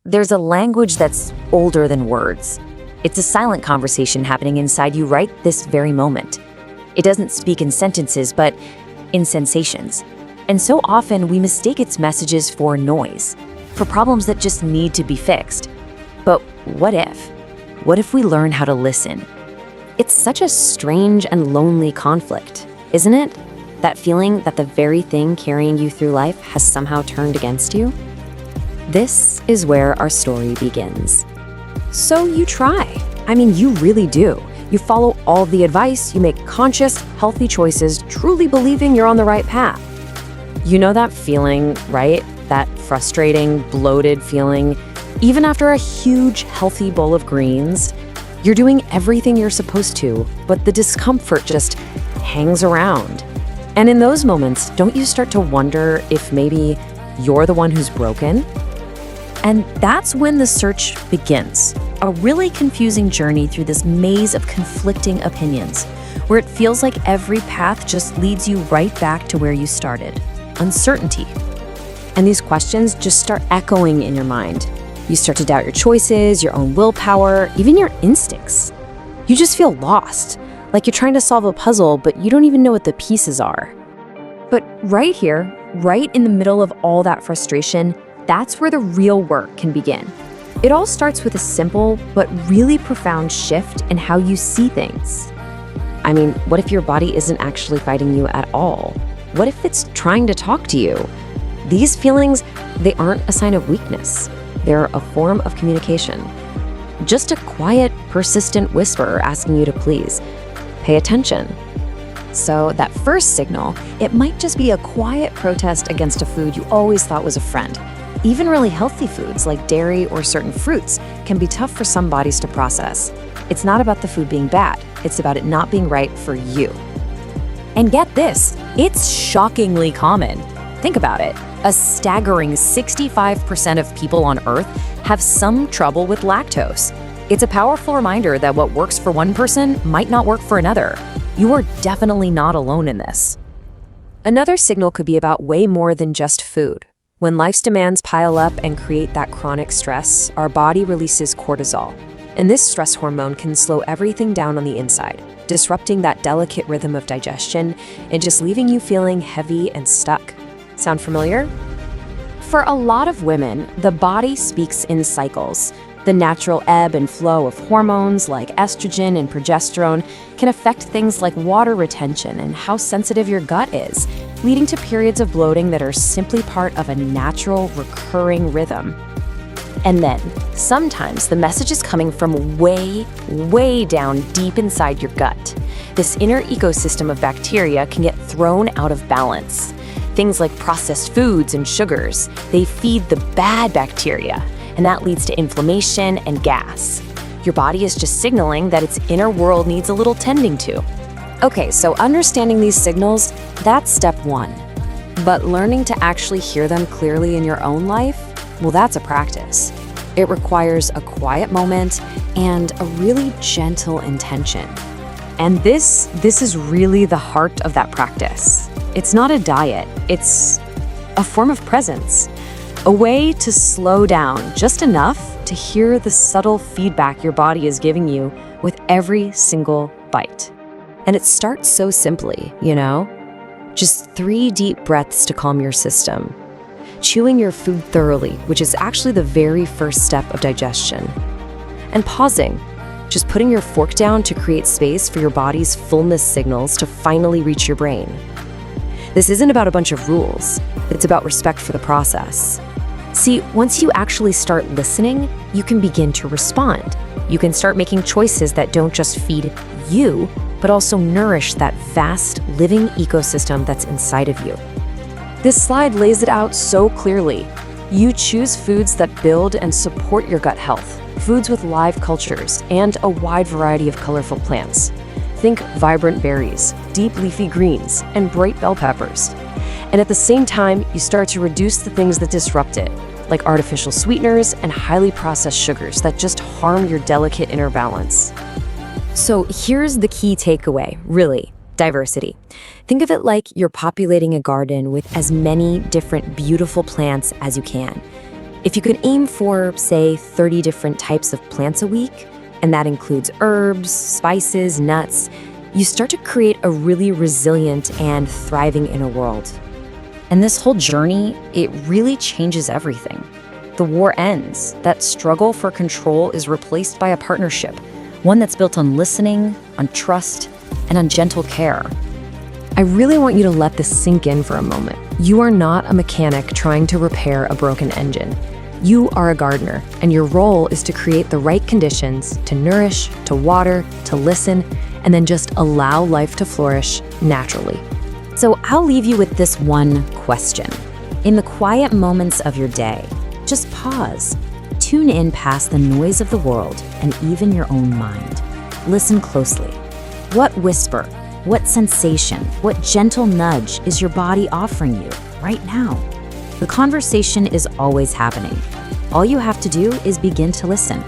There's a language that's older than words. It's a silent conversation happening inside you right this very moment. It doesn't speak in sentences, but in sensations. And so often we mistake its messages for noise, for problems that just need to be fixed. But what if? What if we learn how to listen? It's such a strange and lonely conflict, isn't it? That feeling that the very thing carrying you through life has somehow turned against you? This is where our story begins. So you try. You really do. You follow all the advice, you make conscious, healthy choices, truly believing you're on the right path. You know that feeling, right? That frustrating, bloated feeling. Even after a huge, healthy bowl of greens, you're doing everything you're supposed to, but the discomfort just hangs around. And in those moments, don't you start to wonder if maybe you're the one who's broken? And that's when the search begins. A really confusing journey through this maze of conflicting opinions, where it feels like every path just leads you right back to where you started. Uncertainty. And these questions just start echoing in your mind. You start to doubt your choices, your own willpower, even your instincts. You just feel lost, like you're trying to solve a puzzle, but you don't even know what the pieces are. But right here, right in the middle of all that frustration, that's where the real work can begin. It all starts with a simple but really profound shift in how you see things. What if your body isn't actually fighting you at all? What if it's trying to talk to you? These feelings, they aren't a sign of weakness. They're a form of communication. Just a quiet, persistent whisper asking you to please pay attention. So that first signal, it might just be a quiet protest against a food you always thought was a friend. Even really healthy foods like dairy or certain fruits can be tough for some bodies to process. It's not about the food being bad, it's about it not being right for you. And get this, it's shockingly common. Think about it. A staggering 65% of people on Earth have some trouble with lactose. It's a powerful reminder that what works for one person might not work for another. You are definitely not alone in this. Another signal could be about way more than just food. When life's demands pile up and create that chronic stress, our body releases cortisol. And this stress hormone can slow everything down on the inside, disrupting that delicate rhythm of digestion and just leaving you feeling heavy and stuck. Sound familiar? For a lot of women, the body speaks in cycles. The natural ebb and flow of hormones like estrogen and progesterone can affect things like water retention and how sensitive your gut is, leading to periods of bloating that are simply part of a natural, recurring rhythm. And then, sometimes the message is coming from way, way down deep inside your gut. This inner ecosystem of bacteria can get thrown out of balance. Things like processed foods and sugars, they feed the bad bacteria, and that leads to inflammation and gas. Your body is just signaling that its inner world needs a little tending to. Okay, so understanding these signals, that's step one. But learning to actually hear them clearly in your own life, well, that's a practice. It requires a quiet moment and a really gentle intention. And this is really the heart of that practice. It's not a diet, it's a form of presence. A way to slow down just enough to hear the subtle feedback your body is giving you with every single bite. And it starts so simply, Just 3 deep breaths to calm your system. Chewing your food thoroughly, which is actually the very first step of digestion. And pausing, just putting your fork down to create space for your body's fullness signals to finally reach your brain. This isn't about a bunch of rules, it's about respect for the process. See, once you actually start listening, you can begin to respond. You can start making choices that don't just feed you, but also nourish that vast living ecosystem that's inside of you. This slide lays it out so clearly. You choose foods that build and support your gut health, foods with live cultures, and a wide variety of colorful plants. Think vibrant berries, deep leafy greens, and bright bell peppers. And at the same time, you start to reduce the things that disrupt it, like artificial sweeteners and highly processed sugars that just harm your delicate inner balance. So here's the key takeaway, really. Diversity. Think of it like you're populating a garden with as many different beautiful plants as you can. If you could aim for, say, 30 different types of plants a week, and that includes herbs, spices, nuts, you start to create a really resilient and thriving inner world. And this whole journey, it really changes everything. The war ends. That struggle for control is replaced by a partnership, one that's built on listening, on trust, and on gentle care. I really want you to let this sink in for a moment. You are not a mechanic trying to repair a broken engine. You are a gardener, and your role is to create the right conditions, to nourish, to water, to listen, and then just allow life to flourish naturally. So I'll leave you with this one question. In the quiet moments of your day, just pause. Tune in past the noise of the world and even your own mind. Listen closely. What whisper, what sensation, what gentle nudge is your body offering you right now? The conversation is always happening. All you have to do is begin to listen.